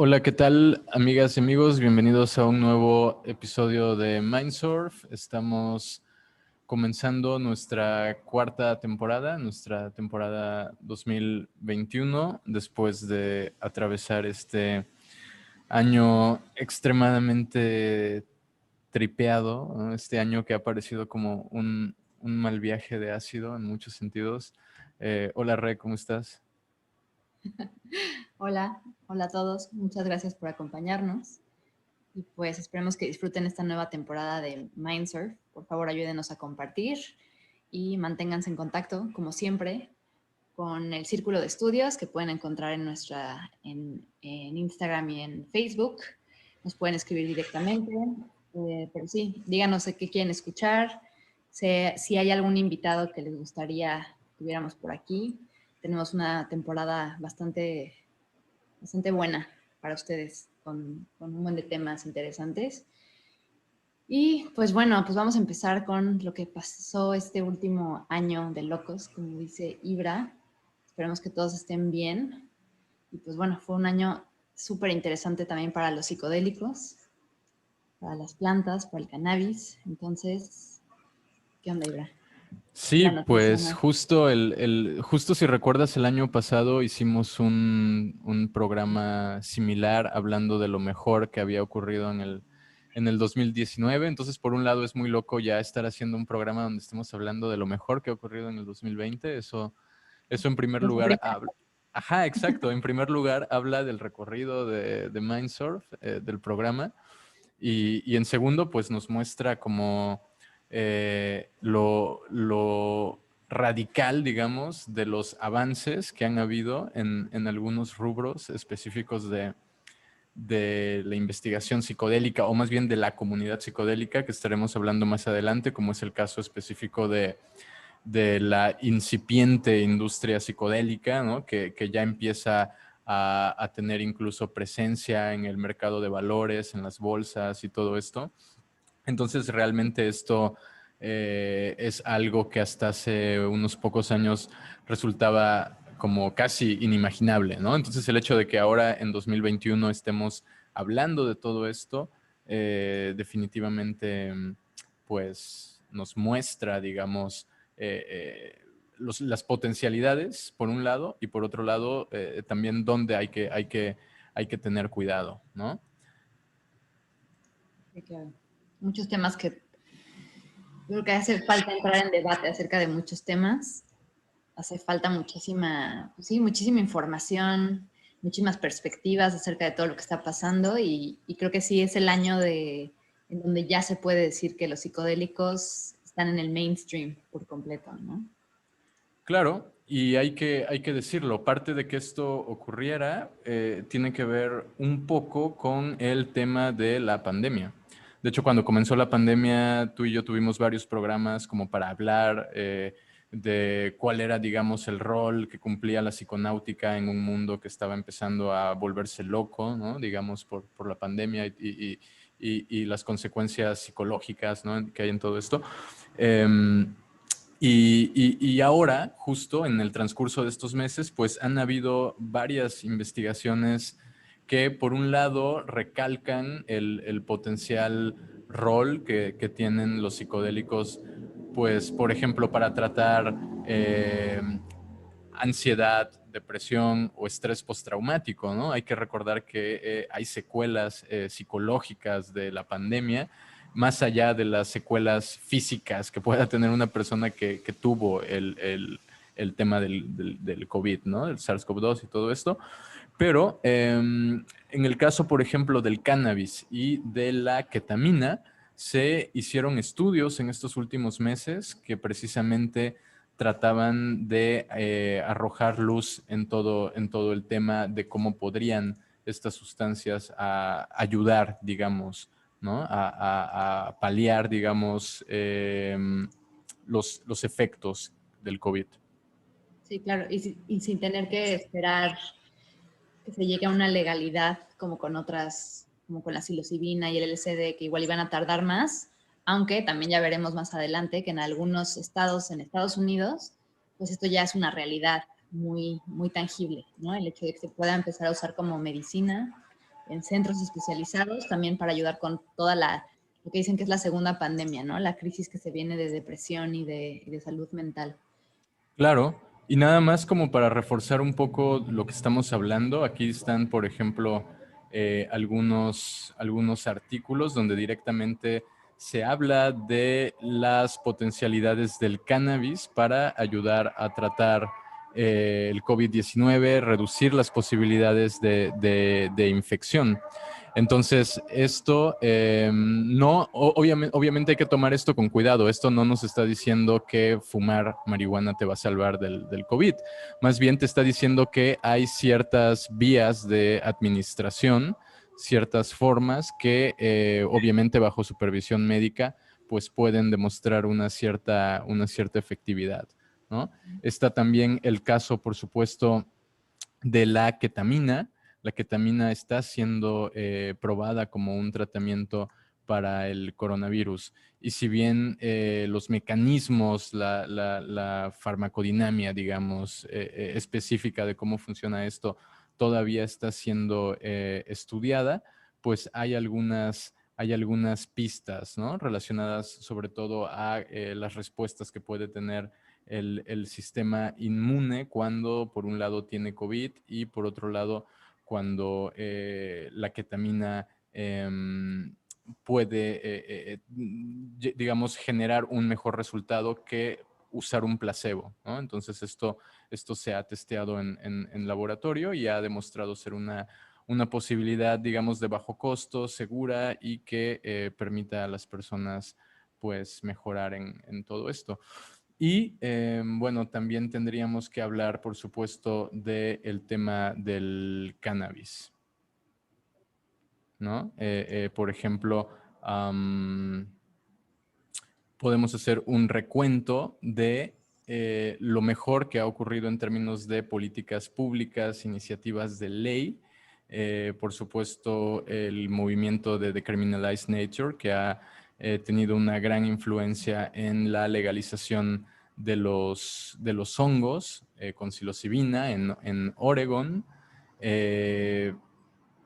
Hola, ¿qué tal, amigas y amigos? Bienvenidos a un nuevo episodio de Mindsurf. Estamos comenzando nuestra cuarta temporada, nuestra temporada 2021, después de atravesar este año extremadamente tripeado, ¿no? Este año que ha parecido como un mal viaje de ácido en muchos sentidos. Hola, Re, ¿cómo estás? Hola, hola a todos. Muchas gracias por acompañarnos. Y pues esperemos que disfruten esta nueva temporada del Mindsurf. Por favor, ayúdenos a compartir y manténganse en contacto, como siempre, con el Círculo de Estudios que pueden encontrar en Instagram y en Facebook. Nos pueden escribir directamente. Pero sí, díganos qué quieren escuchar. Si hay algún invitado que les gustaría que tuviéramos por aquí. Tenemos una temporada bastante buena para ustedes, con un montón de temas interesantes. Y pues bueno, pues vamos a empezar con lo que pasó este último año de locos, como dice Ibra. Esperemos que todos estén bien. Y pues bueno, fue un año súper interesante también para los psicodélicos, para las plantas, para el cannabis. Entonces, ¿qué onda, Ibra? Sí, La noticia pues más. justo si recuerdas el año pasado hicimos un programa similar hablando de lo mejor que había ocurrido en el 2019. Entonces, por un lado es muy loco ya estar haciendo un programa donde estemos hablando de lo mejor que ha ocurrido en el 2020. Eso en primer lugar habla. Ajá, exacto. En primer lugar habla del recorrido de Mindsurf, del programa. Y en segundo, pues nos muestra como lo radical, digamos, de los avances que han habido en algunos rubros específicos de la investigación psicodélica, o más bien de la comunidad psicodélica, que estaremos hablando más adelante, como es el caso específico de la incipiente industria psicodélica, ¿no? Que ya empieza a tener incluso presencia en el mercado de valores, en las bolsas y todo esto. Entonces, realmente esto es algo que hasta hace unos pocos años resultaba como casi inimaginable, ¿no? Entonces, el hecho de que ahora en 2021 estemos hablando de todo esto, definitivamente, pues, nos muestra, digamos, eh, eh, las potencialidades, por un lado, y por otro lado, también dónde hay que tener cuidado, ¿no? Sí, claro. Muchos temas que creo que hace falta entrar en debate acerca de muchos temas. Hace falta muchísima, pues sí, muchísima información, muchísimas perspectivas acerca de todo lo que está pasando y creo que sí es el año en donde ya se puede decir que los psicodélicos están en el mainstream por completo, ¿no? Claro, y hay que decirlo, parte de que esto ocurriera tiene que ver un poco con el tema de la pandemia. De hecho, cuando comenzó la pandemia, tú y yo tuvimos varios programas como para hablar de cuál era, digamos, el rol que cumplía la psiconáutica en un mundo que estaba empezando a volverse loco, ¿no? Digamos, por la pandemia y las consecuencias psicológicas, ¿no? que hay en todo esto. Y ahora, justo en el transcurso de estos meses, pues han habido varias investigaciones que, por un lado, recalcan el potencial rol que tienen los psicodélicos, pues, por ejemplo, para tratar ansiedad, depresión o estrés postraumático, ¿no? Hay que recordar que hay secuelas psicológicas de la pandemia, más allá de las secuelas físicas que pueda tener una persona que tuvo el tema del COVID, ¿no? El SARS-CoV-2 y todo esto. Pero en el caso, por ejemplo, del cannabis y de la ketamina, se hicieron estudios en estos últimos meses que precisamente trataban de arrojar luz en todo el tema de cómo podrían estas sustancias ayudar, digamos, ¿no? A paliar, digamos, los efectos del COVID. Sí, claro, y sin tener que esperar que se llegue a una legalidad como con otras, como con la psilocibina y el LSD, que igual iban a tardar más, aunque también ya veremos más adelante que en algunos estados en Estados Unidos, pues esto ya es una realidad muy tangible, ¿no? El hecho de que se pueda empezar a usar como medicina en centros especializados, también para ayudar con toda lo que dicen que es la segunda pandemia, ¿no? La crisis que se viene de depresión y de salud mental. Claro, y nada más como para reforzar un poco lo que estamos hablando, aquí están, por ejemplo, algunos artículos donde directamente se habla de las potencialidades del cannabis para ayudar a tratar el COVID-19, reducir las posibilidades de infección. Entonces, esto no, obviamente hay que tomar esto con cuidado. Esto no nos está diciendo que fumar marihuana te va a salvar del COVID. Más bien te está diciendo que hay ciertas vías de administración, ciertas formas que obviamente bajo supervisión médica pues pueden demostrar una cierta efectividad, ¿no? Está también el caso, por supuesto, de la ketamina. La ketamina está siendo probada como un tratamiento para el coronavirus. Y si bien los mecanismos, la farmacodinamia, digamos, específica de cómo funciona esto, todavía está siendo estudiada, pues hay algunas pistas, ¿no? Relacionadas sobre todo a las respuestas que puede tener el sistema inmune cuando por un lado tiene COVID y por otro lado cuando la ketamina puede, digamos, generar un mejor resultado que usar un placebo, ¿no? Entonces esto se ha testeado en laboratorio y ha demostrado ser una posibilidad, digamos, de bajo costo, segura y que permita a las personas pues mejorar en todo esto. Y bueno, también tendríamos que hablar, por supuesto, del tema del cannabis, ¿no? Por ejemplo, podemos hacer un recuento de lo mejor que ha ocurrido en términos de políticas públicas, iniciativas de ley. Por supuesto, el movimiento de Decriminalize Nature, que ha tenido una gran influencia en la legalización de los hongos con psilocibina en Oregon.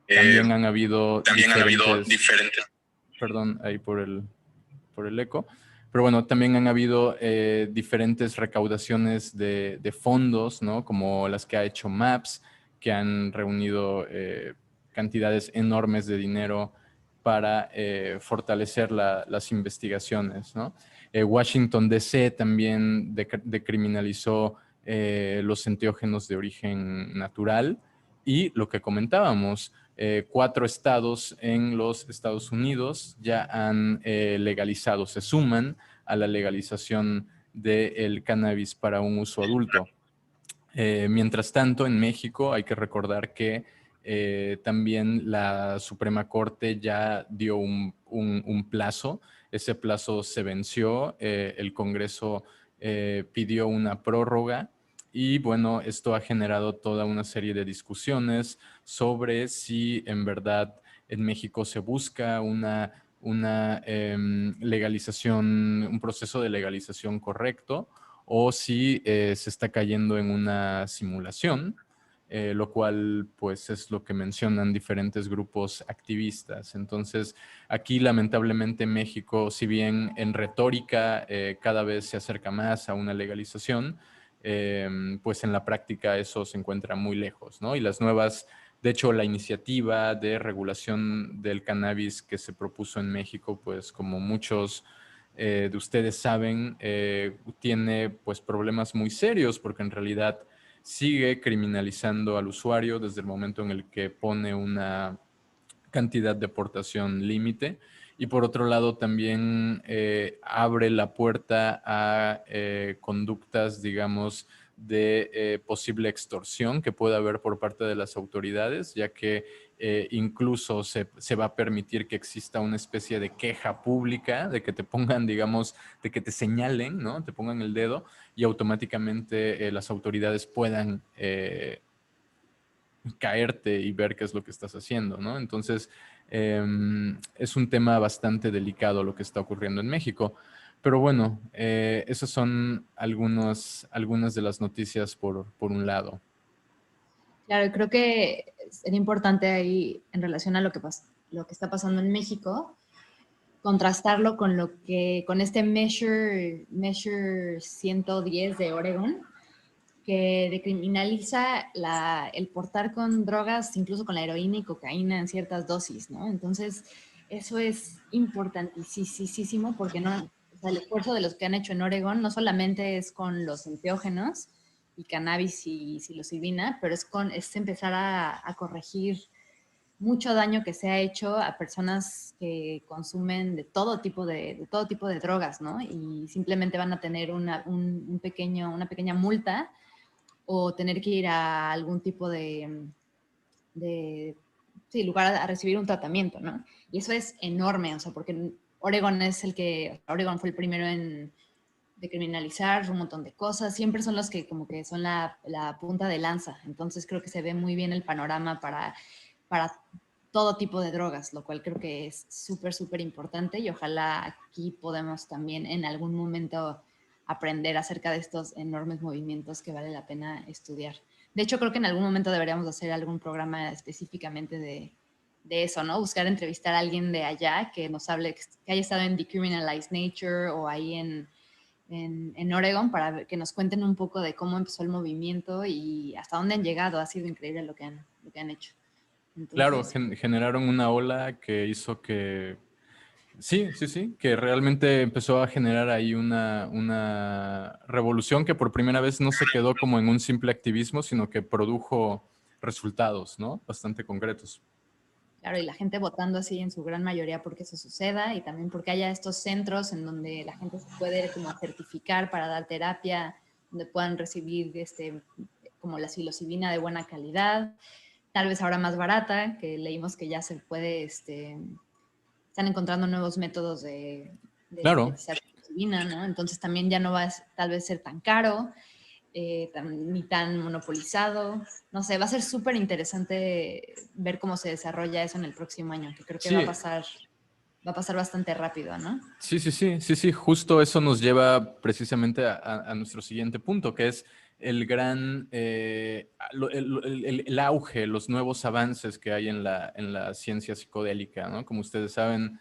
También han habido diferentes, perdón, ahí por el eco. Pero bueno, también han habido diferentes recaudaciones de fondos, ¿no? Como las que ha hecho MAPS, que han reunido cantidades enormes de dinero para fortalecer las investigaciones, ¿no? Washington DC también decriminalizó los enteógenos de origen natural y lo que comentábamos, 4 estados en los Estados Unidos ya han legalizado, se suman a la legalización del cannabis para un uso adulto. Mientras tanto, en México hay que recordar que también la Suprema Corte ya dio un plazo. Ese plazo se venció, el Congreso pidió una prórroga y bueno, esto ha generado toda una serie de discusiones sobre si en verdad en México se busca una legalización, un proceso de legalización correcto o si se está cayendo en una simulación, lo cual pues es lo que mencionan diferentes grupos activistas. Entonces, aquí lamentablemente México, si bien en retórica cada vez se acerca más a una legalización, pues en la práctica eso se encuentra muy lejos, ¿no? Y las nuevas, de hecho, la iniciativa de regulación del cannabis que se propuso en México, pues como muchos de ustedes saben, tiene pues problemas muy serios porque en realidad sigue criminalizando al usuario desde el momento en el que pone una cantidad de aportación límite y por otro lado también abre la puerta a conductas, digamos, de posible extorsión que pueda haber por parte de las autoridades, ya que incluso se va a permitir que exista una especie de queja pública, de que te pongan, digamos, de que te señalen, ¿no? Te pongan el dedo y automáticamente las autoridades puedan caerte y ver qué es lo que estás haciendo, ¿no? Entonces, es un tema bastante delicado lo que está ocurriendo en México. Pero bueno, esas son algunas de las noticias por un lado. Claro, creo que sería importante ahí en relación a lo que está pasando en México, contrastarlo con con este Measure 110 de Oregon, que decriminaliza el portar con drogas, incluso con la heroína y cocaína en ciertas dosis, ¿no? Entonces, eso es importantísimo porque no, o sea, el esfuerzo de los que han hecho en Oregon no solamente es con los enteógenos y cannabis y psilocibina, pero es empezar a corregir mucho daño que se ha hecho a personas que consumen de todo tipo de drogas, ¿no? Y simplemente van a tener una pequeña multa o tener que ir a algún tipo de sí, lugar a recibir un tratamiento, ¿no? Y eso es enorme, o sea, porque Oregon fue el primero en decriminalizar un montón de cosas, siempre son los que como que son la punta de lanza, entonces creo que se ve muy bien el panorama para todo tipo de drogas, lo cual creo que es súper importante y ojalá aquí podemos también en algún momento aprender acerca de estos enormes movimientos que vale la pena estudiar. De hecho, creo que en algún momento deberíamos hacer algún programa específicamente de eso, ¿no? Buscar entrevistar a alguien de allá que nos hable, que haya estado en Decriminalized Nature o ahí en Oregon para que nos cuenten un poco de cómo empezó el movimiento y hasta dónde han llegado. Ha sido increíble lo que han hecho. Claro, Entonces, generaron una ola que hizo que, sí, que realmente empezó a generar ahí una revolución que por primera vez no se quedó como en un simple activismo, sino que produjo resultados, ¿no? Bastante concretos. claro, y la gente votando así en su gran mayoría porque eso suceda y también porque haya estos centros en donde la gente se puede como certificar para dar terapia, donde puedan recibir como la psilocibina de buena calidad, tal vez ahora más barata, que leímos que ya se puede, están encontrando nuevos métodos de Claro, sintetizar psilocibina, ¿no? Entonces también ya no va a tal vez ser tan caro ni tan monopolizado. No sé, va a ser súper interesante ver cómo se desarrolla eso en el próximo año, que creo que sí, va a pasar bastante rápido, ¿no? sí, justo eso nos lleva precisamente a nuestro siguiente punto, que es el gran, el auge, los nuevos avances que hay en la ciencia psicodélica, ¿no? Como ustedes saben,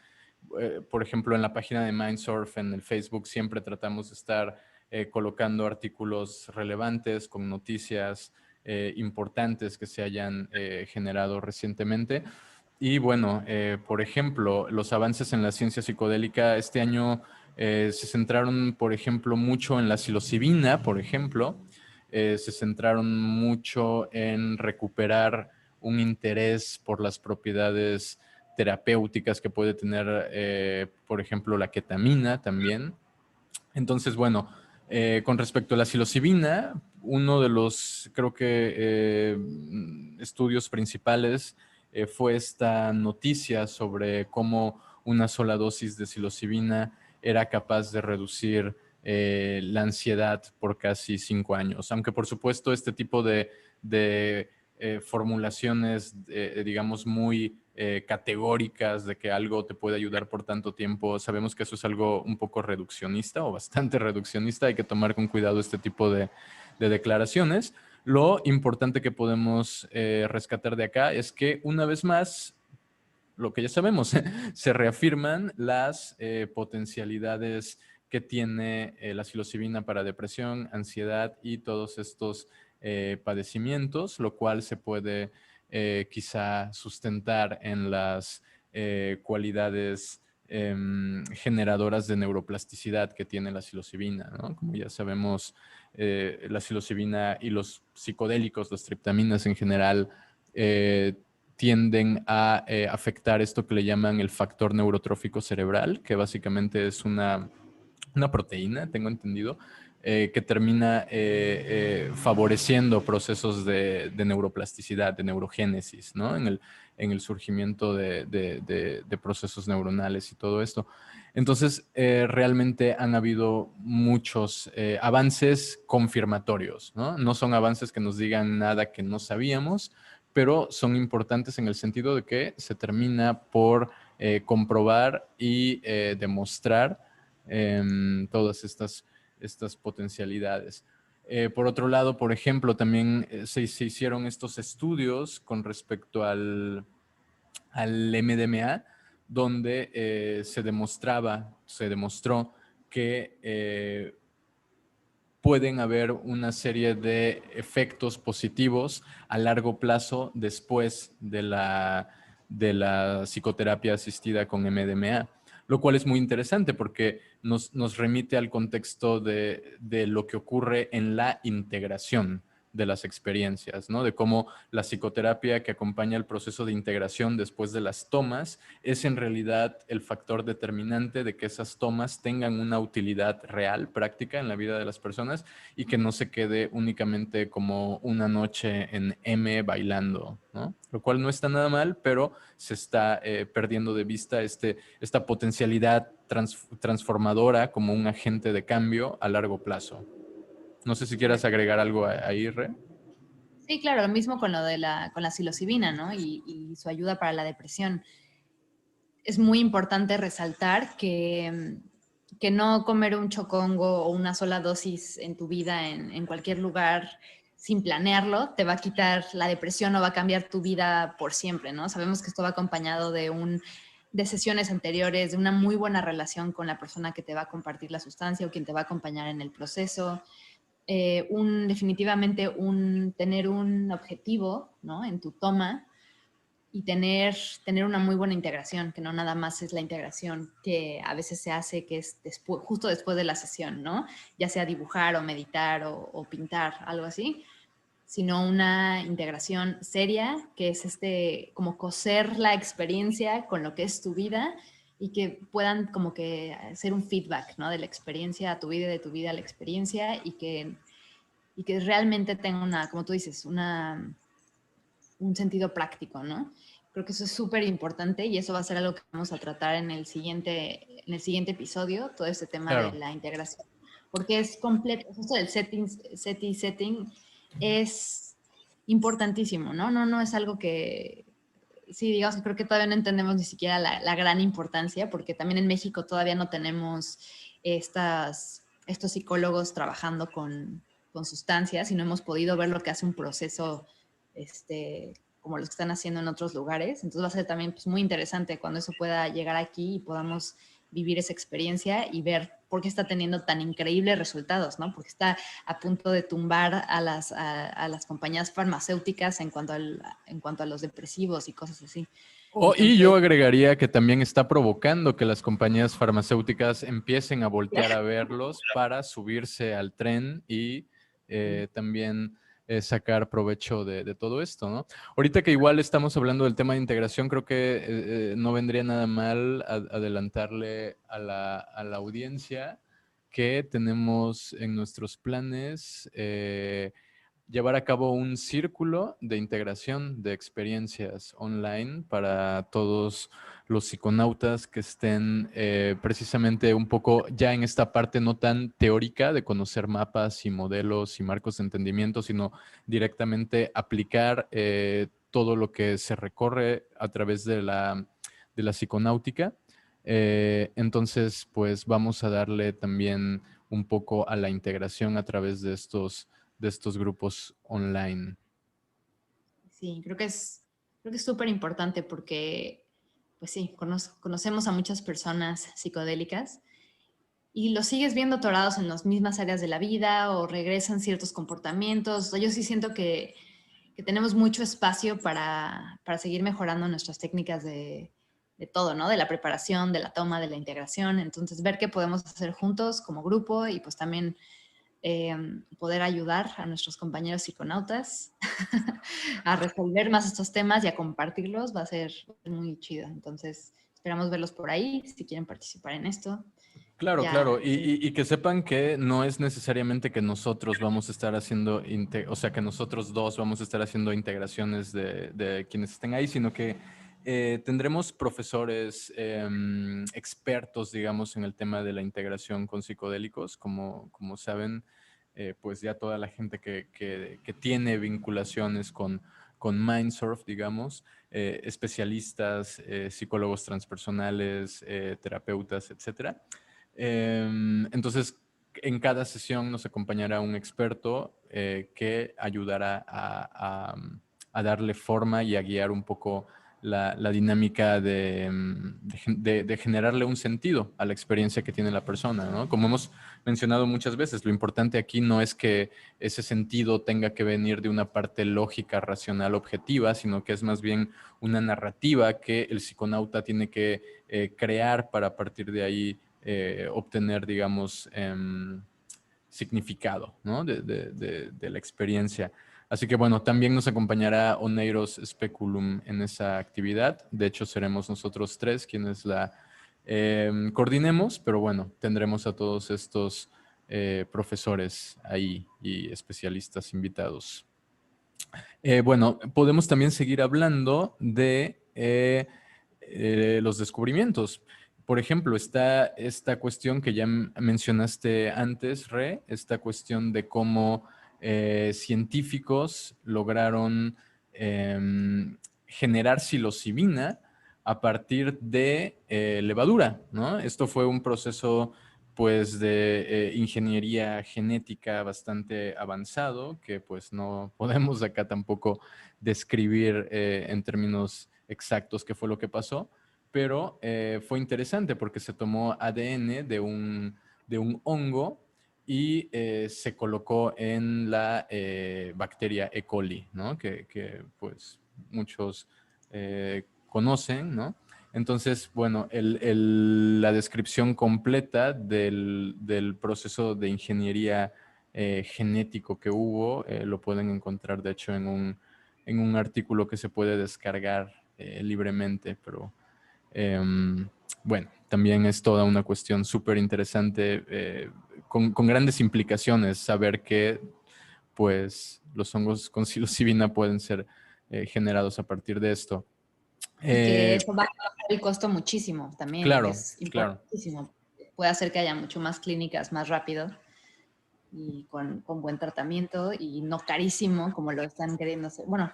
por ejemplo, en la página de Mindsurf, en el Facebook, siempre tratamos de estar colocando artículos relevantes con noticias importantes que se hayan generado recientemente. Y bueno, por ejemplo, los avances en la ciencia psicodélica este año se centraron, por ejemplo, mucho en la psilocibina, por ejemplo. Se centraron mucho en recuperar un interés por las propiedades terapéuticas que puede tener, por ejemplo, la ketamina también. Entonces, bueno, con respecto a la psilocibina, uno de los, creo que, estudios principales fue esta noticia sobre cómo una sola dosis de psilocibina era capaz de reducir la ansiedad por casi 5 años. Aunque, por supuesto, este tipo de formulaciones, digamos, muy categóricas de que algo te puede ayudar por tanto tiempo. Sabemos que eso es algo un poco reduccionista o bastante reduccionista. Hay que tomar con cuidado este tipo de declaraciones. Lo importante que podemos rescatar de acá es que una vez más, lo que ya sabemos, se reafirman las potencialidades que tiene la psilocibina para depresión, ansiedad y todos estos padecimientos, lo cual se puede quizá sustentar en las cualidades generadoras de neuroplasticidad que tiene la psilocibina, ¿no? Como ya sabemos, la psilocibina y los psicodélicos, las triptaminas en general, tienden a afectar esto que le llaman el factor neurotrófico cerebral, que básicamente es una proteína, tengo entendido, que termina favoreciendo procesos de neuroplasticidad, de neurogénesis, ¿no? En el surgimiento de procesos neuronales y todo esto. Entonces, realmente han habido muchos avances confirmatorios, ¿no? No son avances que nos digan nada que no sabíamos, pero son importantes en el sentido de que se termina por comprobar y demostrar todas estas potencialidades. Por otro lado, por ejemplo, también se hicieron estos estudios con respecto al MDMA, donde se demostró que pueden haber una serie de efectos positivos a largo plazo después de la psicoterapia asistida con MDMA, lo cual es muy interesante porque nos remite al contexto de lo que ocurre en la integración de las experiencias, ¿no? De cómo la psicoterapia que acompaña el proceso de integración después de las tomas es en realidad el factor determinante de que esas tomas tengan una utilidad real, práctica en la vida de las personas y que no se quede únicamente como una noche en M bailando, ¿no? Lo cual no está nada mal, pero se está perdiendo de vista esta potencialidad transformadora como un agente de cambio a largo plazo. No sé si quieras agregar algo ahí, Re. Sí, claro, lo mismo con lo de con la psilocibina, ¿no? Y su ayuda para la depresión. Es muy importante resaltar que no comer un chocongo o una sola dosis en tu vida en cualquier lugar sin planearlo te va a quitar la depresión o va a cambiar tu vida por siempre, ¿no? Sabemos que esto va acompañado de sesiones anteriores, de una muy buena relación con la persona que te va a compartir la sustancia o quien te va a acompañar en el proceso. Definitivamente tener un objetivo, ¿no? En tu toma y tener una muy buena integración, que no nada más es la integración que a veces se hace, que es justo después de la sesión, ¿no? Ya sea dibujar o meditar o pintar, algo así, sino una integración seria, que es como coser la experiencia con lo que es tu vida y que puedan como que hacer un feedback, ¿no? De la experiencia a tu vida y de tu vida a la experiencia y que realmente tenga como tú dices, un sentido práctico, ¿no? Creo que eso es súper importante y eso va a ser algo que vamos a tratar en el siguiente episodio, todo este tema de Claro. la integración, porque es completo, esto del setting es importantísimo, ¿no? No es algo que, sí, digamos que creo que todavía no entendemos ni siquiera la gran importancia, porque también en México todavía no tenemos estos psicólogos trabajando con sustancias y no hemos podido ver lo que hace un proceso como los que están haciendo en otros lugares. Entonces va a ser también pues, muy interesante cuando eso pueda llegar aquí y podamos vivir esa experiencia y ver por qué está teniendo tan increíbles resultados, ¿no? Porque está a punto de tumbar a las compañías farmacéuticas en cuanto a los depresivos y cosas así. Y yo Entonces, agregaría que también está provocando que las compañías farmacéuticas empiecen a voltear a verlos para subirse al tren y también sacar provecho de todo esto, ¿no? Ahorita que igual estamos hablando del tema de integración, creo que no vendría nada mal adelantarle a la audiencia que tenemos en nuestros planes llevar a cabo un círculo de integración de experiencias online para todos los psiconautas que estén precisamente un poco ya en esta parte no tan teórica de conocer mapas y modelos y marcos de entendimiento, sino directamente aplicar todo lo que se recorre a través de la psiconáutica. Entonces, pues vamos a darle también un poco a la integración a través de estos grupos online. sí, creo que es súper importante porque, pues sí, conocemos a muchas personas psicodélicas y los sigues viendo atorados en las mismas áreas de la vida o regresan ciertos comportamientos. O sea, yo sí siento que tenemos mucho espacio para seguir mejorando nuestras técnicas de todo, ¿no? De la preparación, de la toma, de la integración. Entonces, ver qué podemos hacer juntos como grupo y pues también eh, poder ayudar a nuestros compañeros psiconautas a resolver más estos temas y a compartirlos va a ser muy chido. Entonces, esperamos verlos por ahí si quieren participar en esto. Claro, claro, Ya, y que sepan que no es necesariamente que nosotros vamos a estar haciendo, o sea, que nosotros dos vamos a estar haciendo integraciones de quienes estén ahí, sino que tendremos profesores expertos, digamos, en el tema de la integración con psicodélicos, como saben, pues ya toda la gente que tiene vinculaciones con Mindsurf, digamos, especialistas, psicólogos transpersonales, terapeutas, etcétera. Entonces, en cada sesión nos acompañará un experto que ayudará a darle forma y a guiar un poco la dinámica de generarle un sentido a la experiencia que tiene la persona, ¿no? Como hemos mencionado muchas veces, lo importante aquí no es que ese sentido tenga que venir de una parte lógica, racional, objetiva, sino que es más bien una narrativa que el psiconauta tiene que crear para a partir de ahí obtener, digamos, significado, ¿no? de la experiencia. Así que bueno, también nos acompañará Oneiros Speculum en esa actividad. De hecho, seremos nosotros tres quienes la coordinemos, pero bueno, tendremos a todos estos profesores ahí y especialistas invitados. Bueno, podemos también seguir hablando de los descubrimientos. Por ejemplo, está esta cuestión que ya mencionaste antes, Re, esta cuestión de cómo científicos lograron generar psilocibina a partir de levadura, ¿no? Esto fue un proceso pues de ingeniería genética bastante avanzado, que pues no podemos acá tampoco describir en términos exactos qué fue lo que pasó, pero fue interesante porque se tomó ADN de un hongo y se colocó en la bacteria E. coli, ¿no? Que pues muchos conocen, ¿no? Entonces, bueno, la descripción completa del proceso de ingeniería genético que hubo lo pueden encontrar, de hecho, en un artículo que se puede descargar libremente, pero bueno, también es toda una cuestión súper interesante con grandes implicaciones saber que pues los hongos con psilocibina pueden ser generados a partir de esto. Y que eso va a bajar el costo muchísimo también, Claro, es claro. importantísimo. Puede hacer que haya mucho más clínicas más rápido y con buen tratamiento y no carísimo como lo están queriendo hacer. Bueno,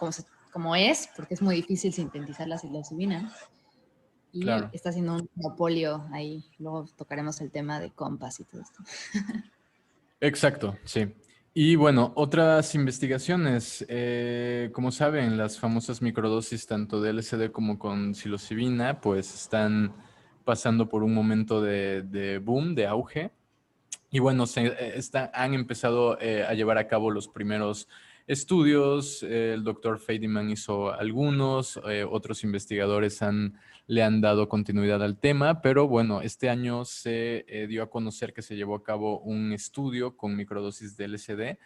como es, porque es muy difícil sintetizar la psilocibina y Claro. está haciendo un monopolio ahí. Luego tocaremos el tema de compas y todo esto. Exacto, sí. Y bueno, otras investigaciones, como saben, las famosas microdosis tanto de LSD como con psilocibina, pues están pasando por un momento de boom, de auge. Y bueno, han empezado a llevar a cabo los primeros estudios. El doctor Feidemann hizo algunos, otros investigadores le han dado continuidad al tema, pero bueno, este año se dio a conocer que se llevó a cabo un estudio con microdosis de LSD,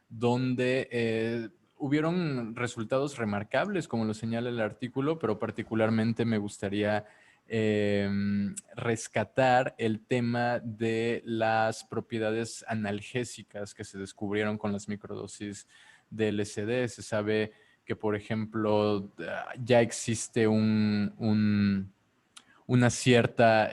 donde hubieron resultados remarcables, como lo señala el artículo, pero particularmente me gustaría rescatar el tema de las propiedades analgésicas que se descubrieron con las microdosis de LSD. Se sabe que, por ejemplo, ya existe una cierta,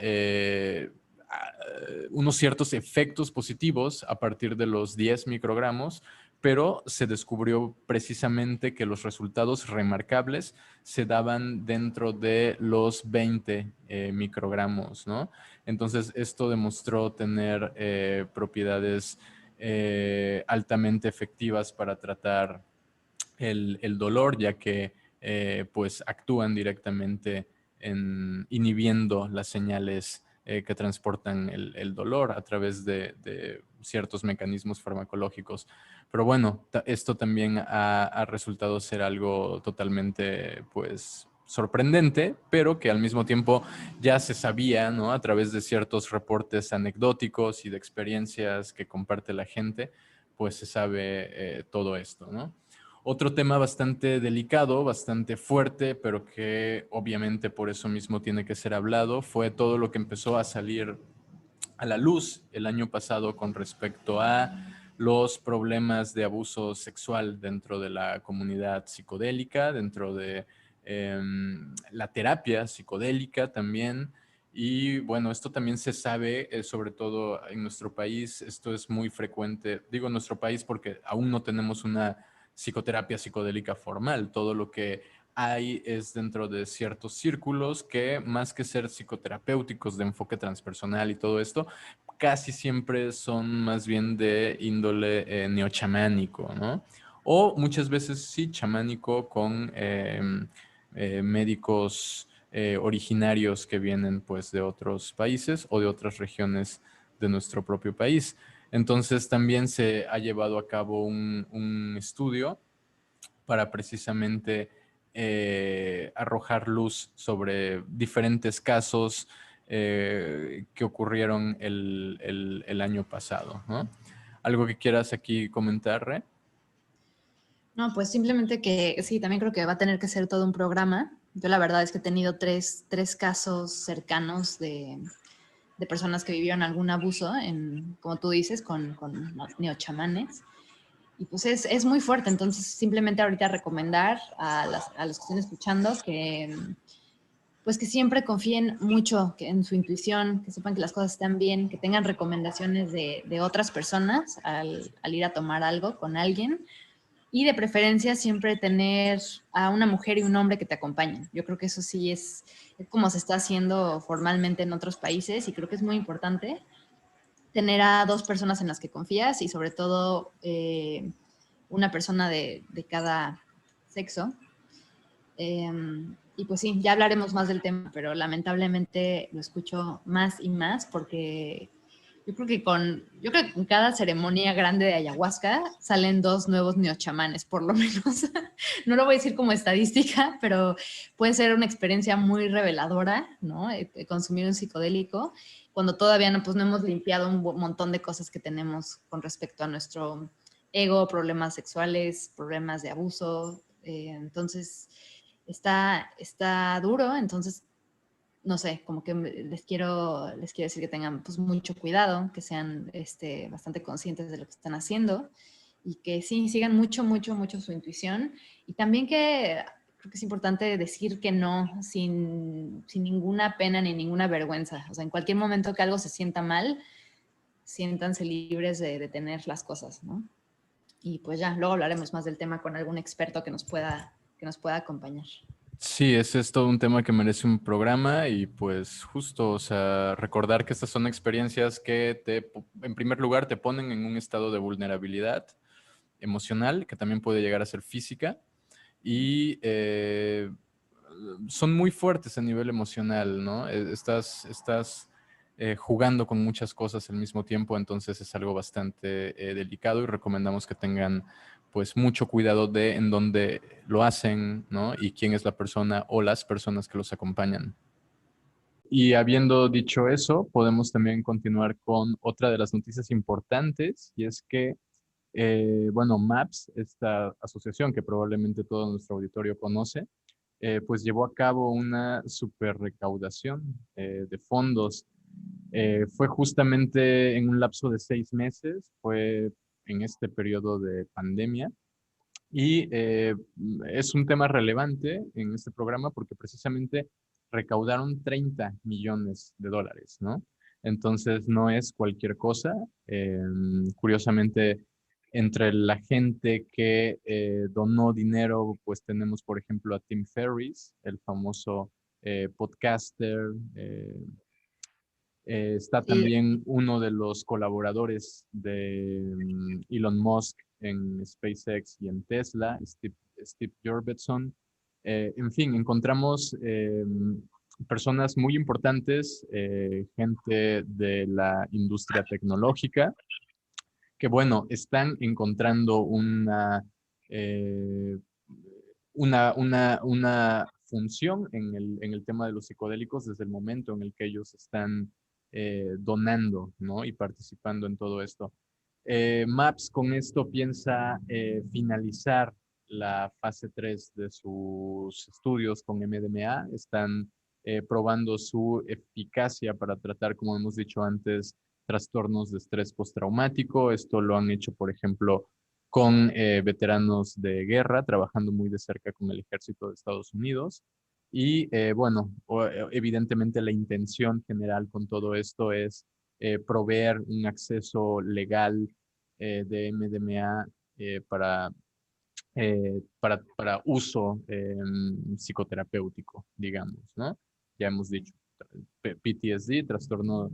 unos ciertos efectos positivos a partir de los 10 microgramos, pero se descubrió precisamente que los resultados remarcables se daban dentro de los 20 microgramos, ¿no? Entonces, esto demostró tener propiedades altamente efectivas para tratar el dolor, ya que pues actúan directamente inhibiendo las señales que transportan el dolor a través de ciertos mecanismos farmacológicos. Pero bueno, esto también ha resultado ser algo totalmente, pues, sorprendente, pero que al mismo tiempo ya se sabía, ¿no? A través de ciertos reportes anecdóticos y de experiencias que comparte la gente, pues se sabe todo esto, ¿no? Otro tema bastante delicado, bastante fuerte, pero que obviamente por eso mismo tiene que ser hablado, fue todo lo que empezó a salir a la luz el año pasado con respecto a los problemas de abuso sexual dentro de la comunidad psicodélica, dentro de la terapia psicodélica también. Y bueno, esto también se sabe, sobre todo en nuestro país, esto es muy frecuente. Digo nuestro país porque aún no tenemos una psicoterapia psicodélica formal. Todo lo que hay es dentro de ciertos círculos que más que ser psicoterapéuticos de enfoque transpersonal y todo esto, casi siempre son más bien de índole neochamánico, ¿no? O muchas veces sí chamánico con médicos originarios que vienen pues de otros países o de otras regiones de nuestro propio país. Entonces también se ha llevado a cabo un estudio para precisamente arrojar luz sobre diferentes casos que ocurrieron el año pasado, ¿no? ¿Algo que quieras aquí comentar, Re? No, pues simplemente que sí, también creo que va a tener que ser todo un programa. Yo la verdad es que he tenido tres casos cercanos de personas que vivieron algún abuso, como tú dices, con los neochamanes. Y pues es muy fuerte, entonces simplemente ahorita recomendar a los que estén escuchando que pues que siempre confíen mucho en su intuición, que sepan que las cosas están bien, que tengan recomendaciones de otras personas al ir a tomar algo con alguien y de preferencia siempre tener a una mujer y un hombre que te acompañen. Yo creo que eso sí es como se está haciendo formalmente en otros países y creo que es muy importante tener a dos personas en las que confías y sobre todo una persona de cada sexo. Y pues sí, ya hablaremos más del tema, pero lamentablemente lo escucho más y más porque yo creo que con cada ceremonia grande de ayahuasca salen dos nuevos neochamanes, por lo menos. No lo voy a decir como estadística, pero puede ser una experiencia muy reveladora, ¿no? Consumir un psicodélico cuando todavía no, pues no hemos limpiado un montón de cosas que tenemos con respecto a nuestro ego, problemas sexuales, problemas de abuso. Entonces, está duro, entonces no sé, como que les quiero decir que tengan pues mucho cuidado, que sean bastante conscientes de lo que están haciendo y que sí, sigan mucho, mucho, mucho su intuición. Y también que creo que es importante decir que no sin ninguna pena ni ninguna vergüenza. O sea, en cualquier momento que algo se sienta mal, siéntanse libres de detener las cosas, ¿no? Y pues ya, luego hablaremos más del tema con algún experto que nos pueda acompañar. Sí, ese es todo un tema que merece un programa y pues justo, o sea, recordar que estas son experiencias que en primer lugar, te ponen en un estado de vulnerabilidad emocional, que también puede llegar a ser física, y son muy fuertes a nivel emocional, ¿no? Estás jugando con muchas cosas al mismo tiempo, entonces es algo bastante delicado y recomendamos que tengan pues mucho cuidado de en dónde lo hacen, ¿no? Y quién es la persona o las personas que los acompañan. Y habiendo dicho eso, podemos también continuar con otra de las noticias importantes, y es que bueno, MAPS, esta asociación que probablemente todo nuestro auditorio conoce, pues llevó a cabo una super recaudación de fondos. Fue justamente en un lapso de 6 meses, fue en este periodo de pandemia. Y es un tema relevante en este programa porque precisamente recaudaron 30 millones de dólares, ¿no? Entonces no es cualquier cosa. Curiosamente, entre la gente que donó dinero, pues tenemos, por ejemplo, a Tim Ferriss, el famoso podcaster. Está Sí, también uno de los colaboradores de Elon Musk en SpaceX y en Tesla, Steve Jurvetson. En fin, encontramos personas muy importantes, gente de la industria tecnológica, que bueno, están encontrando eh, una función en el tema de los psicodélicos desde el momento en el que ellos están donando, ¿no? Y participando en todo esto. MAPS con esto piensa finalizar la fase 3 de sus estudios con MDMA. Están probando su eficacia para tratar, como hemos dicho antes, trastornos de estrés postraumático. Esto lo han hecho, por ejemplo, con veteranos de guerra, trabajando muy de cerca con el ejército de Estados Unidos. Y bueno, evidentemente la intención general con todo esto es proveer un acceso legal de MDMA para uso psicoterapéutico, digamos, ¿no? Ya hemos dicho. PTSD, trastorno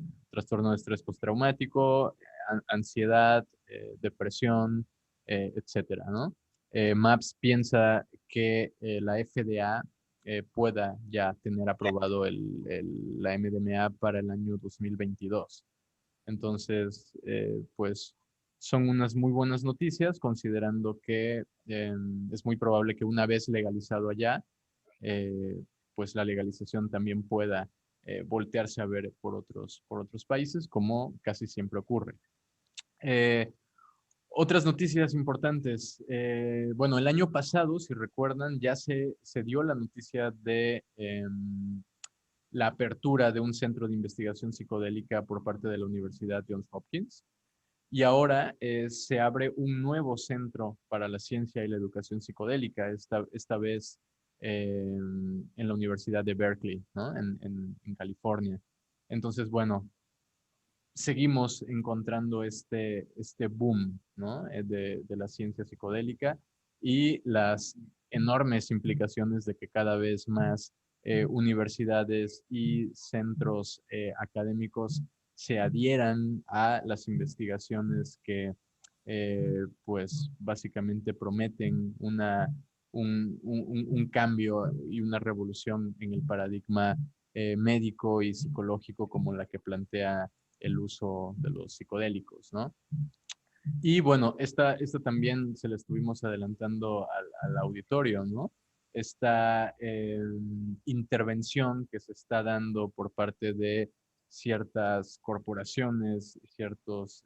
de estrés postraumático, ansiedad, depresión, etcétera, ¿no? MAPS piensa que la FDA pueda ya tener aprobado la MDMA para el año 2022. Entonces, pues son unas muy buenas noticias, considerando que es muy probable que una vez legalizado allá, eh, pues la legalización también pueda voltearse a ver por otros países, como casi siempre ocurre. Eh, Otras noticias importantes. Bueno, el año pasado, si recuerdan, ya se dio la noticia de la apertura de un centro de investigación psicodélica por parte de la Universidad Johns Hopkins. Y ahora se abre un nuevo centro para la ciencia y la educación psicodélica, esta vez en la Universidad de Berkeley, ¿no? En California. Entonces, bueno, seguimos encontrando este boom, ¿no? De la ciencia psicodélica y las enormes implicaciones de que cada vez más universidades y centros académicos se adhieran a las investigaciones que pues básicamente prometen un cambio y una revolución en el paradigma médico y psicológico como la que plantea el uso de los psicodélicos, ¿no? Y bueno, esta también se la estuvimos adelantando al auditorio, ¿no? Esta intervención que se está dando por parte de ciertas corporaciones, ciertos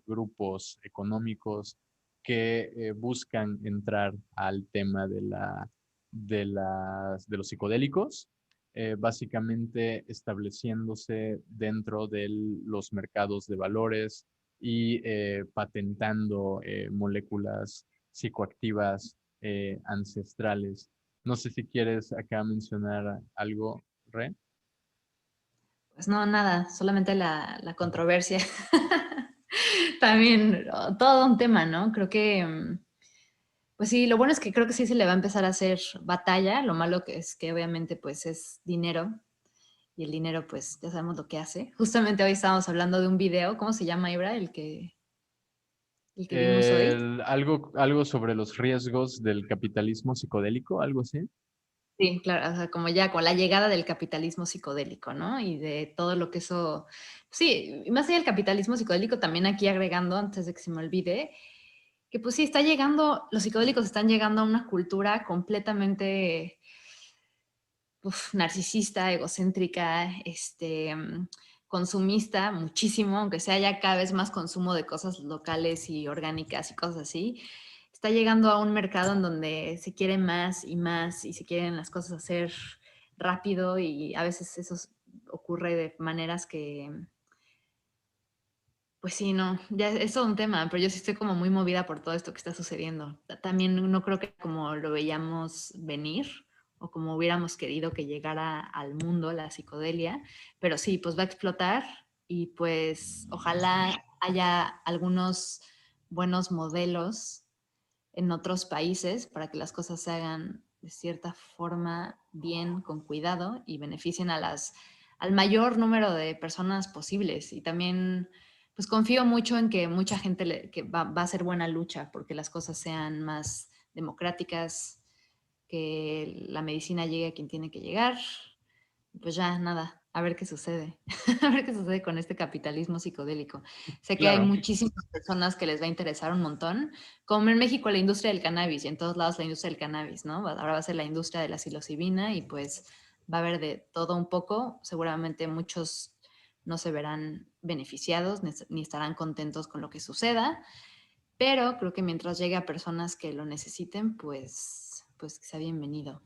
grupos económicos que buscan entrar al tema de los psicodélicos, básicamente estableciéndose dentro de los mercados de valores y patentando moléculas psicoactivas ancestrales. No sé si quieres acá mencionar algo, Re. Pues no, nada, solamente la controversia. También todo un tema, ¿no? Creo que, pues sí, lo bueno es que creo que sí se le va a empezar a hacer batalla. Lo malo que es que obviamente pues es dinero y el dinero pues ya sabemos lo que hace. Justamente hoy estábamos hablando de un video, ¿cómo se llama, Ibra? El que vimos hoy. Algo sobre los riesgos del capitalismo psicodélico, algo así. Sí, claro, o sea, como ya con la llegada del capitalismo psicodélico, ¿no? Y de todo lo que eso, sí, y más allá del capitalismo psicodélico, también aquí agregando, antes de que se me olvide, que pues sí, está llegando, los psicodélicos están llegando a una cultura completamente narcisista, egocéntrica, consumista muchísimo, aunque sea ya cada vez más consumo de cosas locales y orgánicas y cosas así, está llegando a un mercado en donde se quiere más y más y se quieren las cosas hacer rápido y a veces eso ocurre de maneras que, pues sí, no, ya es todo un tema, pero yo sí estoy como muy movida por todo esto que está sucediendo. También no creo que como lo veíamos venir o como hubiéramos querido que llegara al mundo la psicodelia, pero sí, pues va a explotar y pues ojalá haya algunos buenos modelos en otros países para que las cosas se hagan de cierta forma bien, con cuidado y beneficien al mayor número de personas posibles. Y también, pues confío mucho en que mucha gente que va a hacer buena lucha porque las cosas sean más democráticas, que la medicina llegue a quien tiene que llegar. Pues ya, nada, a ver qué sucede. A ver qué sucede con este capitalismo psicodélico. Sé que hay Claro. muchísimas personas que les va a interesar un montón, como en México la industria del cannabis y en todos lados la industria del cannabis, ¿no? Ahora va a ser la industria de la psilocibina y pues va a haber de todo un poco. Seguramente muchos no se verán beneficiados ni estarán contentos con lo que suceda, pero creo que mientras llegue a personas que lo necesiten, pues que sea bienvenido,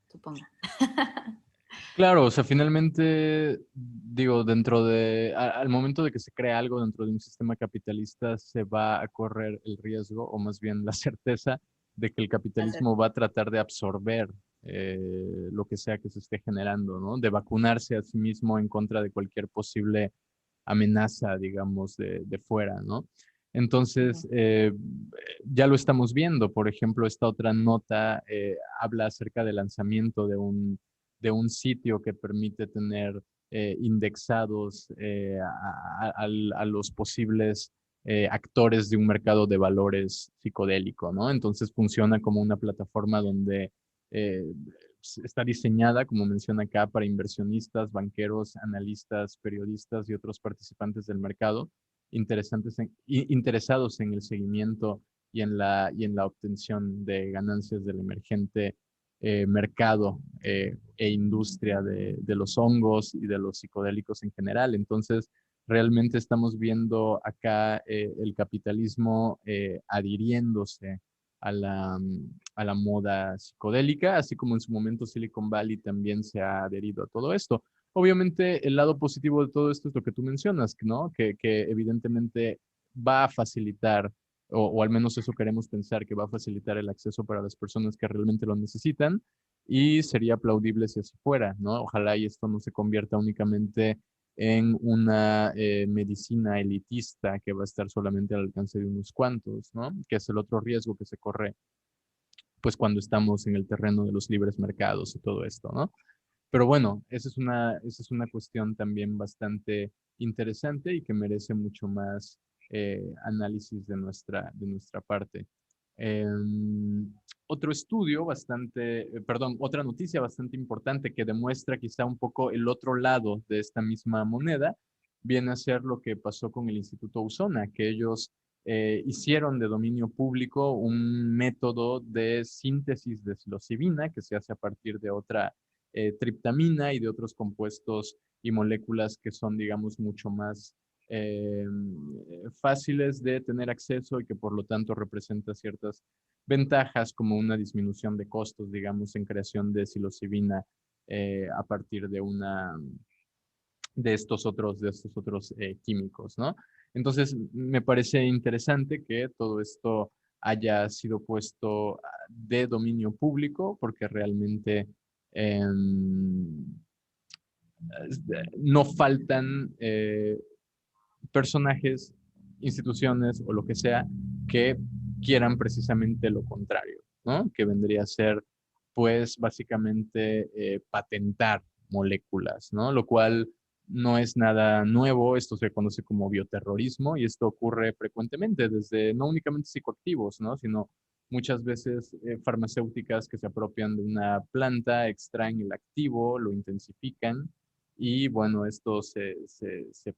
supongo. Claro, o sea, finalmente, digo, al momento de que se crea algo dentro de un sistema capitalista, se va a correr el riesgo, o más bien la certeza, de que el capitalismo va a tratar de absorber lo que sea que se esté generando, ¿no? De vacunarse a sí mismo en contra de cualquier posible amenaza, digamos, de fuera, ¿no? Entonces, ya lo estamos viendo. Por ejemplo, esta otra nota habla acerca del lanzamiento de un sitio que permite tener indexados a los posibles actores de un mercado de valores psicodélico, ¿no? Entonces funciona como una plataforma donde eh, está diseñada, como menciona acá, para inversionistas, banqueros, analistas, periodistas y otros participantes del mercado interesados en el seguimiento y en la obtención de ganancias del emergente mercado e industria de los hongos y de los psicodélicos en general. Entonces, realmente estamos viendo acá el capitalismo adhiriéndose a la moda psicodélica, así como en su momento Silicon Valley también se ha adherido a todo esto. Obviamente, el lado positivo de todo esto es lo que tú mencionas, ¿no? Que evidentemente va a facilitar, o al menos eso queremos pensar, que va a facilitar el acceso para las personas que realmente lo necesitan, y sería aplaudible si así fuera, ¿no? Ojalá y esto no se convierta únicamente en una medicina elitista que va a estar solamente al alcance de unos cuantos, ¿no? Que es el otro riesgo que se corre, pues cuando estamos en el terreno de los libres mercados y todo esto, ¿no? Pero bueno, esa es una cuestión también bastante interesante y que merece mucho más análisis de nuestra parte. Em, Otro estudio otra noticia bastante importante que demuestra quizá un poco el otro lado de esta misma moneda, viene a ser lo que pasó con el Instituto Usona, que ellos hicieron de dominio público un método de síntesis de psilocibina que se hace a partir de otra triptamina y de otros compuestos y moléculas que son, digamos, mucho más fáciles de tener acceso y que por lo tanto representa ciertas ventajas como una disminución de costos, digamos, en creación de psilocibina a partir de estos otros químicos, ¿no? Entonces, me parece interesante que todo esto haya sido puesto de dominio público, porque realmente no faltan personajes, instituciones o lo que sea que quieran precisamente lo contrario, ¿no? Que vendría a ser, pues, básicamente patentar moléculas, ¿no? Lo cual no es nada nuevo, esto se conoce como bioterrorismo y esto ocurre frecuentemente desde no únicamente psicoactivos, ¿no? Sino muchas veces farmacéuticas que se apropian de una planta, extraen el activo, lo intensifican y bueno, esto se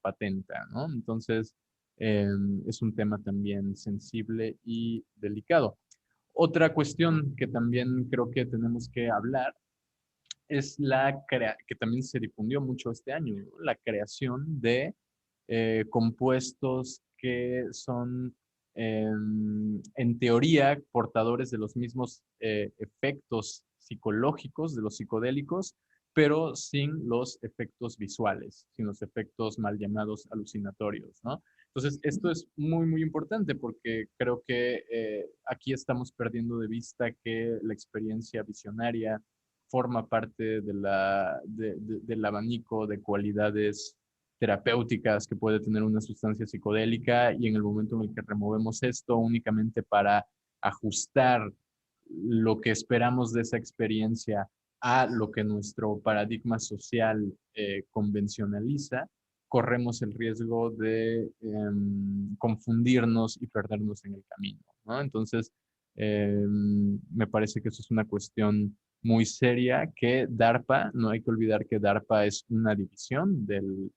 patenta, ¿no? Entonces, es un tema también sensible y delicado. Otra cuestión que también creo que tenemos que hablar es que también se difundió mucho este año, ¿no? La creación de compuestos que son, en teoría, portadores de los mismos efectos psicológicos de los psicodélicos, pero sin los efectos visuales, sin los efectos mal llamados alucinatorios, ¿no? Entonces, esto es muy, muy importante porque creo que aquí estamos perdiendo de vista que la experiencia visionaria forma parte del abanico de cualidades terapéuticas que puede tener una sustancia psicodélica, y en el momento en el que removemos esto únicamente para ajustar lo que esperamos de esa experiencia a lo que nuestro paradigma social convencionaliza, corremos el riesgo de confundirnos y perdernos en el camino, ¿no? Entonces, me parece que eso es una cuestión muy seria que DARPA, no hay que olvidar que DARPA es una división del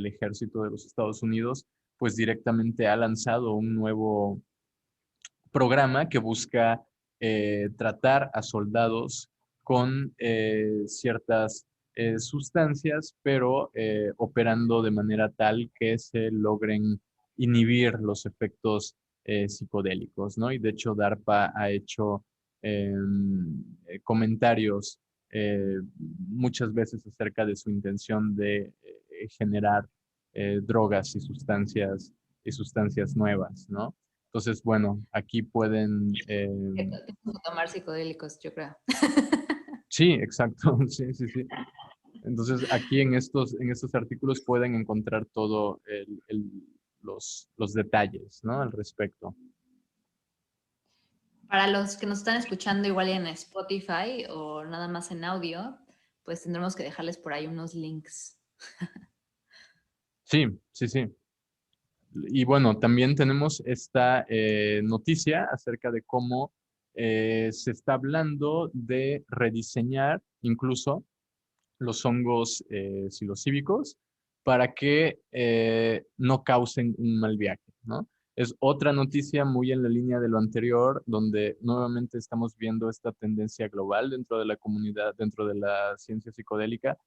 ejército de los Estados Unidos, pues directamente ha lanzado un nuevo programa que busca tratar a soldados con ciertas sustancias, pero operando de manera tal que se logren inhibir los efectos psicodélicos, ¿no? Y de hecho DARPA ha hecho comentarios muchas veces acerca de su intención de generar drogas y sustancias nuevas, ¿no? Entonces, bueno, aquí pueden... Tomar psicodélicos, yo creo. sí, exacto, sí, sí, sí. Entonces, aquí en estos artículos pueden encontrar todo los detalles, ¿no? Al respecto. Para los que nos están escuchando igual en Spotify o nada más en audio, pues tendremos que dejarles por ahí unos links. Sí, sí, sí. Y bueno, también tenemos esta noticia acerca de cómo se está hablando de rediseñar incluso los hongos psilocíbicos para que no causen un mal viaje, ¿no? Es otra noticia muy en la línea de lo anterior, donde nuevamente estamos viendo esta tendencia global dentro de la comunidad, dentro de la ciencia psicodélica,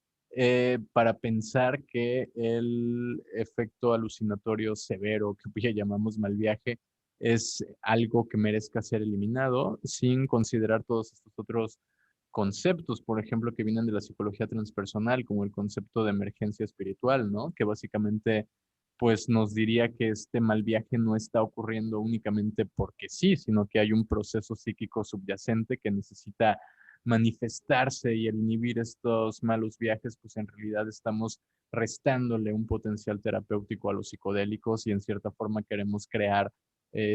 para pensar que el efecto alucinatorio severo, que ya llamamos mal viaje, es algo que merezca ser eliminado sin considerar todos estos otros conceptos, por ejemplo, que vienen de la psicología transpersonal, como el concepto de emergencia espiritual, ¿no? Que básicamente, pues nos diría que este mal viaje no está ocurriendo únicamente porque sí, sino que hay un proceso psíquico subyacente que necesita manifestarse, y al inhibir estos malos viajes, pues en realidad estamos restándole un potencial terapéutico a los psicodélicos, y en cierta forma queremos crear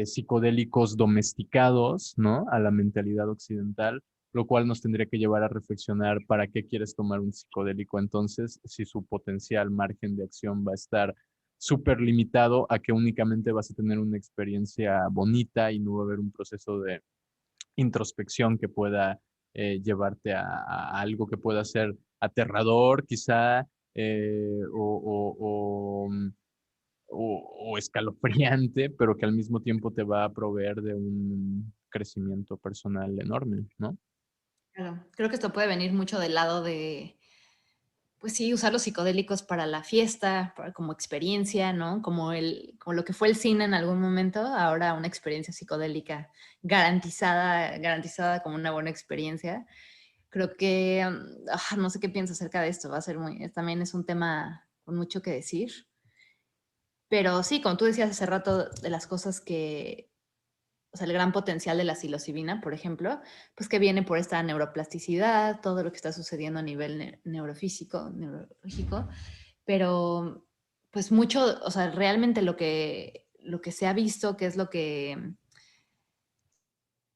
psicodélicos domesticados, ¿no? A la mentalidad occidental, lo cual nos tendría que llevar a reflexionar para qué quieres tomar un psicodélico entonces, si su potencial margen de acción va a estar súper limitado a que únicamente vas a tener una experiencia bonita y no va a haber un proceso de introspección que pueda llevarte a algo que pueda ser aterrador quizá, o escalofriante, pero que al mismo tiempo te va a proveer de un crecimiento personal enorme, ¿no? Claro, creo que esto puede venir mucho del lado de, pues sí, usar los psicodélicos para la fiesta, como experiencia, ¿no? Como lo que fue el cine en algún momento, ahora una experiencia psicodélica garantizada, garantizada como una buena experiencia. Creo que, no sé qué pienso acerca de esto, va a ser también es un tema con mucho que decir. Pero sí, como tú decías hace rato, de las cosas que, o sea, el gran potencial de la psilocibina, por ejemplo, pues que viene por esta neuroplasticidad, todo lo que está sucediendo a nivel neurofísico, neurológico, pero pues mucho, o sea, realmente lo que se ha visto, que es lo que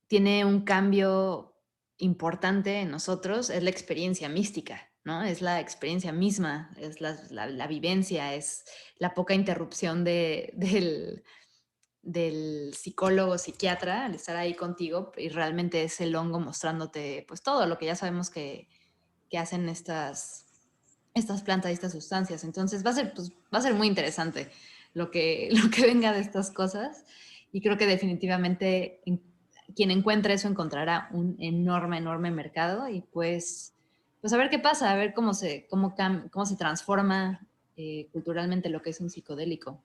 tiene un cambio importante en nosotros, es la experiencia mística, ¿no? Es la experiencia misma, es la vivencia, es la poca interrupción del psicólogo, psiquiatra, al estar ahí contigo, y realmente es el hongo mostrándote pues todo lo que ya sabemos que hacen estas plantas y estas sustancias. Entonces pues, va a ser muy interesante lo que venga de estas cosas, y creo que definitivamente quien encuentre eso encontrará un enorme, enorme mercado, y pues a ver qué pasa, a ver cómo se transforma culturalmente lo que es un psicodélico.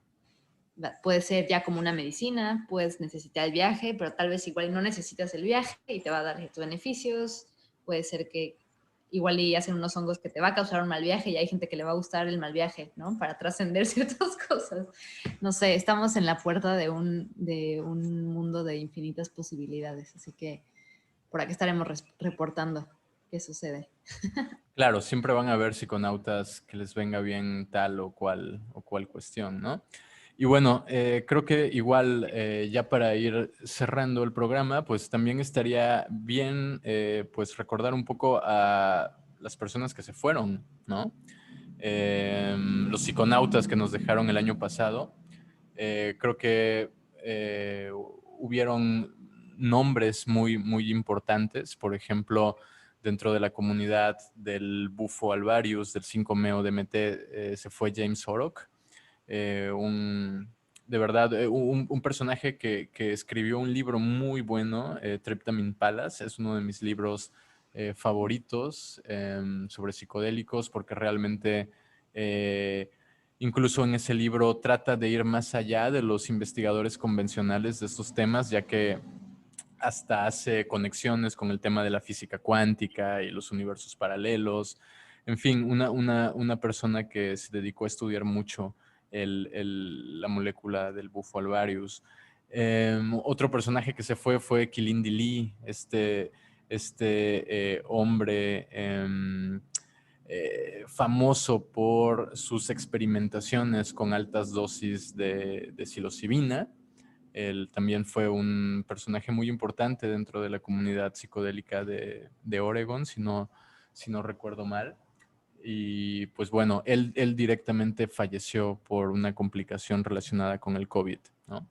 Puede ser ya como una medicina, puedes necesitar el viaje, pero tal vez igual no necesitas el viaje y te va a dar ciertos beneficios. Puede ser que igual y hacen unos hongos que te va a causar un mal viaje, y hay gente que le va a gustar el mal viaje, ¿no? Para trascender ciertas cosas. No sé, estamos en la puerta de un mundo de infinitas posibilidades, así que por aquí estaremos reportando qué sucede. Claro, siempre van a haber psiconautas que les venga bien tal o cual cuestión, ¿no? Y bueno, creo que igual ya para ir cerrando el programa, pues también estaría bien pues recordar un poco a las personas que se fueron, ¿no? Los psiconautas que nos dejaron el año pasado. Creo que hubieron nombres muy, muy importantes, por ejemplo, dentro de la comunidad del bufo alvarius, del 5-meo DMT, se fue James Horrock, de verdad, un personaje que escribió un libro muy bueno, Tryptamine Palace, es uno de mis libros favoritos sobre psicodélicos, porque realmente incluso en ese libro trata de ir más allá de los investigadores convencionales de estos temas, ya que hasta hace conexiones con el tema de la física cuántica y los universos paralelos. En fin, una persona que se dedicó a estudiar mucho la molécula del bufo alvarius. Otro personaje que se fue Kilindi Lee, este hombre famoso por sus experimentaciones con altas dosis de psilocibina. Él también fue un personaje muy importante dentro de la comunidad psicodélica de Oregon, si no recuerdo mal. Y pues bueno, él directamente falleció por una complicación relacionada con el COVID, ¿no?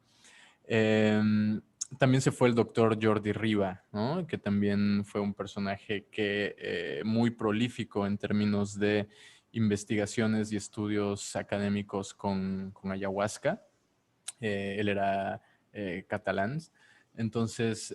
También se fue el doctor Jordi Riba, ¿no? Que también fue un personaje que muy prolífico en términos de investigaciones y estudios académicos con ayahuasca. Él era catalán. Entonces,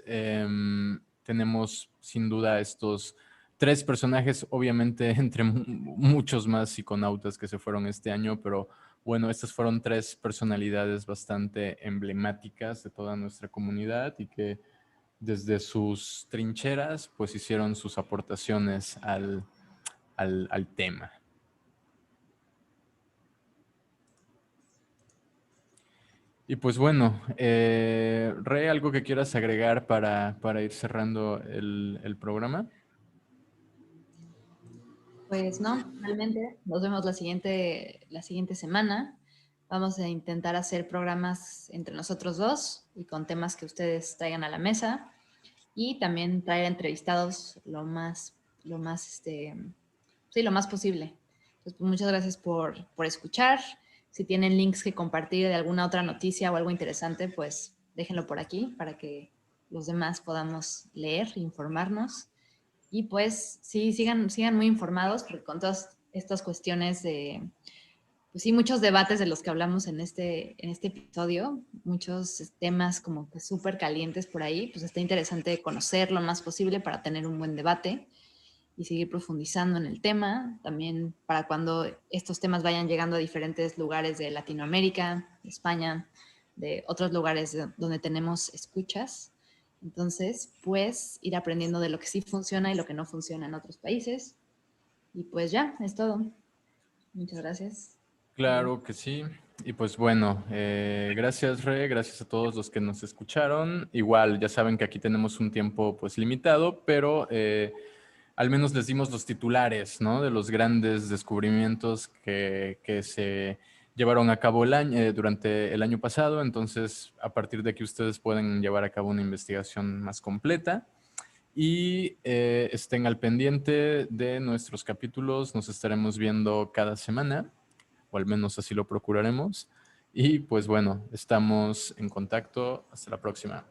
tenemos sin duda estos tres personajes, obviamente entre muchos más psiconautas que se fueron este año, pero bueno, estas fueron tres personalidades bastante emblemáticas de toda nuestra comunidad y que desde sus trincheras pues hicieron sus aportaciones al tema. Y pues bueno, Rey, ¿algo que quieras agregar para ir cerrando el programa? Pues no, realmente nos vemos la siguiente semana. Vamos a intentar hacer programas entre nosotros dos y con temas que ustedes traigan a la mesa y también traer entrevistados sí, lo más posible. Entonces, pues, muchas gracias por escuchar. Si tienen links que compartir de alguna otra noticia o algo interesante, pues déjenlo por aquí para que los demás podamos leer, informarnos. Y pues sí, sigan muy informados porque con todas estas cuestiones de, pues sí, muchos debates de los que hablamos en este episodio, muchos temas como que súper calientes por ahí, pues está interesante conocer lo más posible para tener un buen debate y seguir profundizando en el tema, también para cuando estos temas vayan llegando a diferentes lugares de Latinoamérica, de España, de otros lugares donde tenemos escuchas. Entonces, pues ir aprendiendo de lo que sí funciona y lo que no funciona en otros países. Y pues ya, es todo. Muchas gracias. Claro que sí. Y pues bueno, gracias Re, gracias a todos los que nos escucharon. Igual, ya saben que aquí tenemos un tiempo pues limitado, pero al menos les dimos los titulares, ¿no? De los grandes descubrimientos que se llevaron a cabo durante el año pasado. Entonces, a partir de aquí ustedes pueden llevar a cabo una investigación más completa. Y estén al pendiente de nuestros capítulos. Nos estaremos viendo cada semana, o al menos así lo procuraremos. Y pues bueno, estamos en contacto. Hasta la próxima.